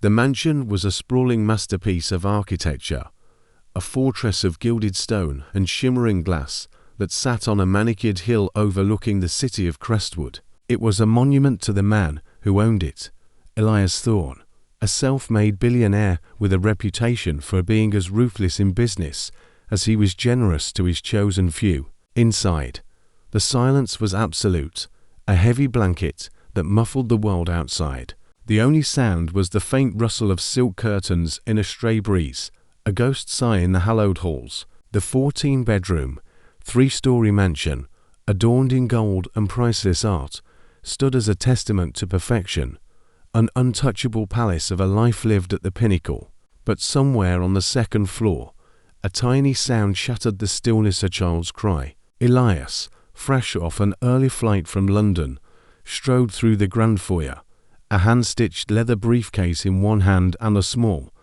The mansion was a sprawling masterpiece of architecture, a fortress of gilded stone and shimmering glass that sat on a manicured hill overlooking the city of Crestwood. It was a monument to the man who owned it, Elias Thorne, a self-made billionaire with a reputation for being as ruthless in business as he was generous to his chosen few. Inside, the silence was absolute, a heavy blanket that muffled the world outside. The only sound was the faint rustle of silk curtains in a stray breeze, a ghost sigh in the hallowed halls. The 14-bedroom, 3-story mansion, adorned in gold and priceless art, stood as a testament to perfection, an untouchable palace of a life lived at the pinnacle. But somewhere on the second floor, a tiny sound shattered the stillness. A child's cry. Elias, fresh off an early flight from London, strode through the grand foyer, a hand-stitched leather briefcase in one hand and a small,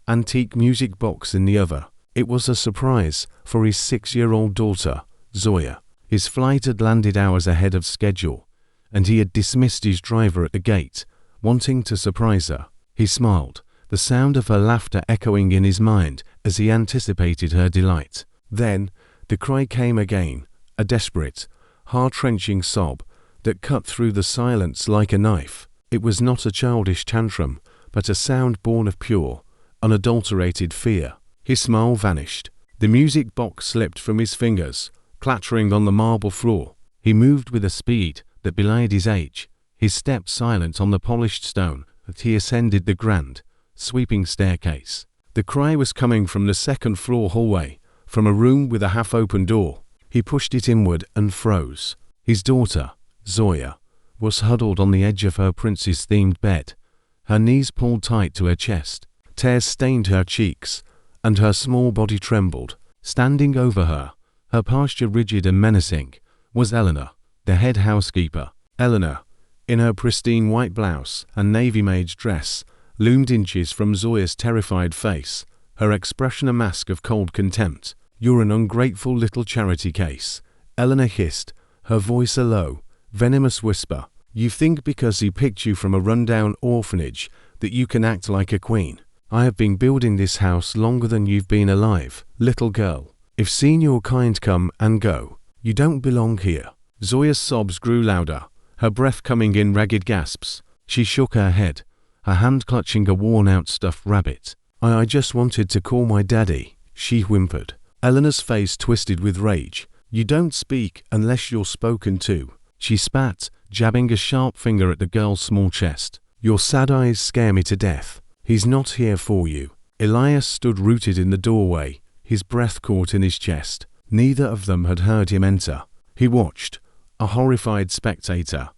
antique music box in the other. It was a surprise for his 6-year-old daughter, Zoya. His flight had landed hours ahead of schedule, and he had dismissed his driver at the gate, wanting to surprise her. He smiled, the sound of her laughter echoing in his mind as he anticipated her delight. Then, the cry came again, a desperate, heart-wrenching sob that cut through the silence like a knife. It was not a childish tantrum, but a sound born of pure, unadulterated fear. His smile vanished. The music box slipped from his fingers, clattering on the marble floor. He moved with a speed that belied his age, his step silent on the polished stone as he ascended the grand, sweeping staircase. The cry was coming from the second-floor hallway, from a room with a half-open door. He pushed it inward and froze. His daughter, Zoya, was huddled on the edge of her princess-themed bed, her knees pulled tight to her chest. Tears stained her cheeks, and her small body trembled. Standing over her, her posture rigid and menacing, was Eleanor, the head housekeeper. Eleanor, in her pristine white blouse and navy-maid's dress, loomed inches from Zoya's terrified face, her expression a mask of cold contempt. "You're an ungrateful little charity case," Eleanor hissed, her voice a low, venomous whisper. "You think because he picked you from a rundown orphanage that you can act like a queen. I have been building this house longer than you've been alive, little girl. I've seen your kind come and go. You don't belong here." Zoya's sobs grew louder, her breath coming in ragged gasps. She shook her head, her hand clutching a worn-out stuffed rabbit. I just wanted to call my daddy," she whimpered. Eleanor's face twisted with rage. "You don't speak unless you're spoken to," she spat, jabbing a sharp finger at the girl's small chest. "Your sad eyes scare me to death. He's not here for you." Elias stood rooted in the doorway, his breath caught in his chest. Neither of them had heard him enter. He watched, a horrified spectator,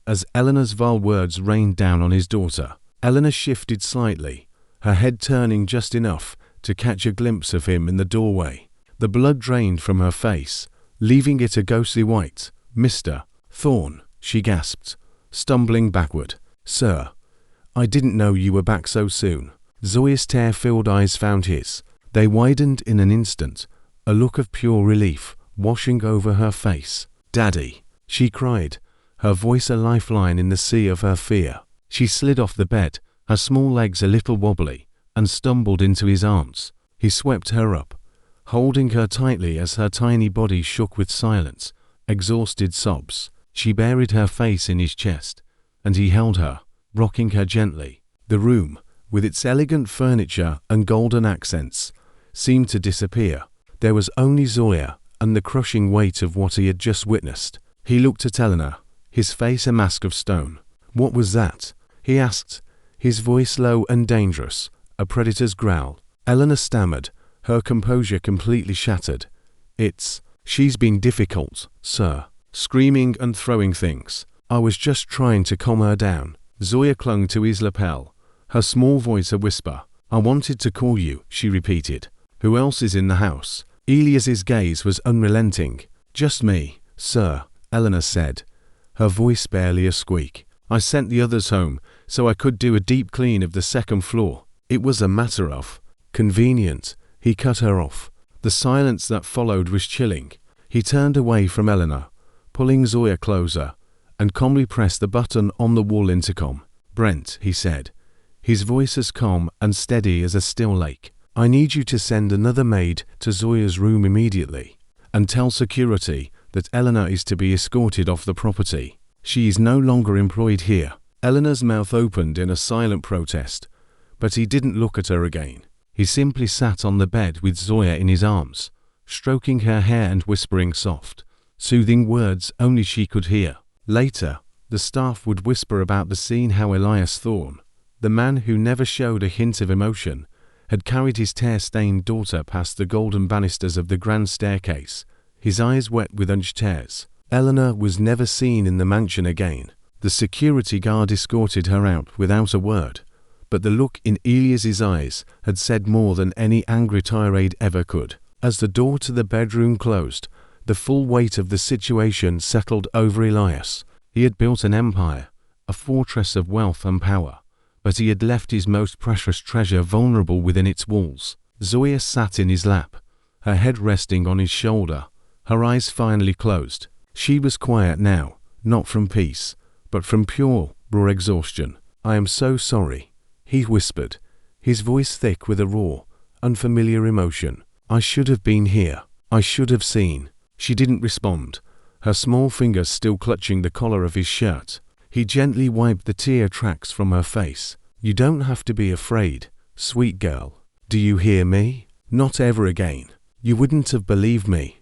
as Eleanor's vile words rained down on his daughter. Eleanor shifted slightly, her head turning just enough to catch a glimpse of him in the doorway. The blood drained from her face, leaving it a ghostly white. "Mr. Thorne," she gasped, stumbling backward. "Sir, I didn't know you were back so soon." Zoya's tear-filled eyes found his. They widened in an instant, a look of pure relief washing over her face. "Daddy," she cried, her voice a lifeline in the sea of her fear. She slid off the bed, her small legs a little wobbly, and stumbled into his arms. He swept her up, holding her tightly as her tiny body shook with silent, exhausted sobs. She buried her face in his chest, and he held her, rocking her gently. The room, with its elegant furniture and golden accents, seemed to disappear. There was only Zoya and the crushing weight of what he had just witnessed. He looked at Eleanor, his face a mask of stone. "What was that?" he asked, his voice low and dangerous, a predator's growl. Eleanor stammered, her composure completely shattered. She's been difficult, sir, screaming and throwing things. I was just trying to calm her down." Zoya clung to his lapel, her small voice a whisper. "I wanted to call you," she repeated. "Who else is in the house?" Elias's gaze was unrelenting. "Just me, sir," Eleanor said, her voice barely a squeak. "I sent the others home so I could do a deep clean of the second floor. It was a matter of convenient." He cut her off. The silence that followed was chilling. He turned away from Eleanor, pulling Zoya closer, and calmly pressed the button on the wall intercom. "Brent," he said, his voice as calm and steady as a still lake. I need you to send another maid to Zoya's room immediately, and tell security that Eleanor is to be escorted off the property. She is no longer employed here. Eleanor's mouth opened in a silent protest, but he didn't look at her again. He simply sat on the bed with Zoya in his arms, stroking her hair and whispering soft, soothing words only she could hear. Later, the staff would whisper about the scene how Elias Thorne, the man who never showed a hint of emotion, had carried his tear-stained daughter past the golden banisters of the grand staircase, his eyes wet with unshed tears. Eleanor was never seen in the mansion again. The security guard escorted her out without a word, but the look in Elias's eyes had said more than any angry tirade ever could. As the door to the bedroom closed, the full weight of the situation settled over Elias. He had built an empire, a fortress of wealth and power, but he had left his most precious treasure vulnerable within its walls. Zoya sat in his lap, her head resting on his shoulder, her eyes finally closed. She was quiet now, not from peace, but from pure, raw exhaustion. "I am so sorry," he whispered, his voice thick with a raw, unfamiliar emotion. "I should have been here. I should have seen." She didn't respond, her small fingers still clutching the collar of his shirt. He gently wiped the tear tracks from her face. "You don't have to be afraid, sweet girl. Do you hear me? Not ever again. You wouldn't have believed me,"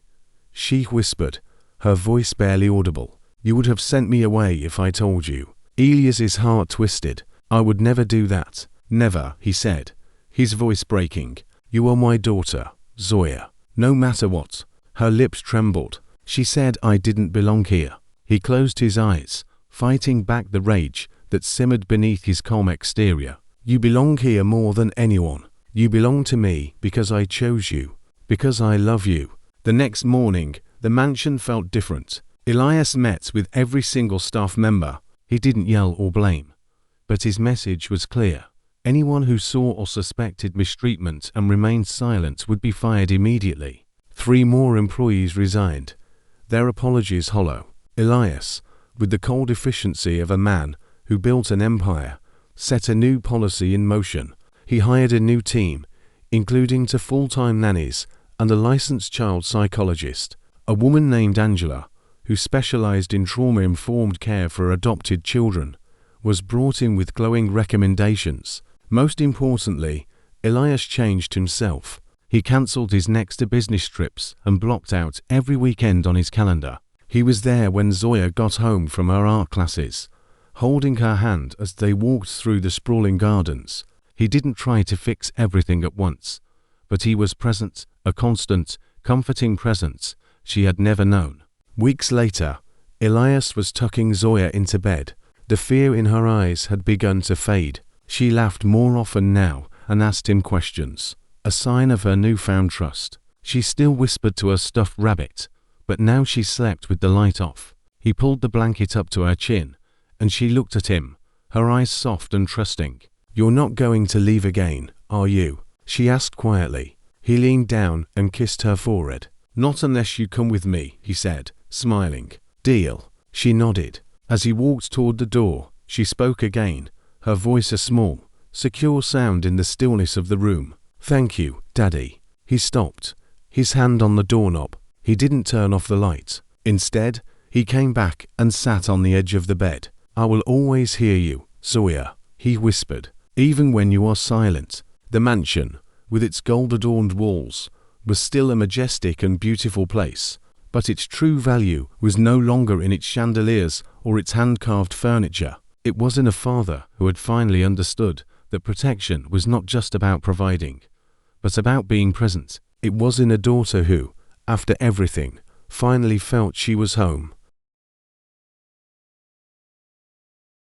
she whispered, her voice barely audible. "You would have sent me away if I told you." Elias's heart twisted. "I would never do that. Never," he said, his voice breaking. "You are my daughter, Zoya. No matter what." Her lips trembled. She said, "I didn't belong here." He closed his eyes, fighting back the rage that simmered beneath his calm exterior. "You belong here more than anyone. You belong to me because I chose you, because I love you." The next morning, the mansion felt different. Elias met with every single staff member. He didn't yell or blame, but his message was clear. Anyone who saw or suspected mistreatment and remained silent would be fired immediately. 3 more employees resigned, their apologies hollow. Elias, with the cold efficiency of a man who built an empire, set a new policy in motion. He hired a new team, including 2 full-time nannies and a licensed child psychologist. A woman named Angela, who specialized in trauma-informed care for adopted children, was brought in with glowing recommendations. Most importantly, Elias changed himself. He cancelled his next-to-business trips and blocked out every weekend on his calendar. He was there when Zoya got home from her art classes, holding her hand as they walked through the sprawling gardens. He didn't try to fix everything at once, but he was present, a constant, comforting presence she had never known. Weeks later, Elias was tucking Zoya into bed. The fear in her eyes had begun to fade. She laughed more often now and asked him questions, a sign of her newfound trust. She still whispered to her stuffed rabbit, but now she slept with the light off. He pulled the blanket up to her chin, and she looked at him, her eyes soft and trusting. "You're not going to leave again, are you?" she asked quietly. He leaned down and kissed her forehead. "Not unless you come with me," he said, smiling. "Deal." She nodded. As he walked toward the door, she spoke again, her voice a small, secure sound in the stillness of the room. "Thank you, Daddy." He stopped, his hand on the doorknob. He didn't turn off the light. Instead, he came back and sat on the edge of the bed. "I will always hear you, Zoya," he whispered, "even when you are silent." The mansion, with its gold-adorned walls, was still a majestic and beautiful place, but its true value was no longer in its chandeliers or its hand-carved furniture. It was in a father who had finally understood that protection was not just about providing, but about being present. It was in a daughter who, after everything, finally felt she was home.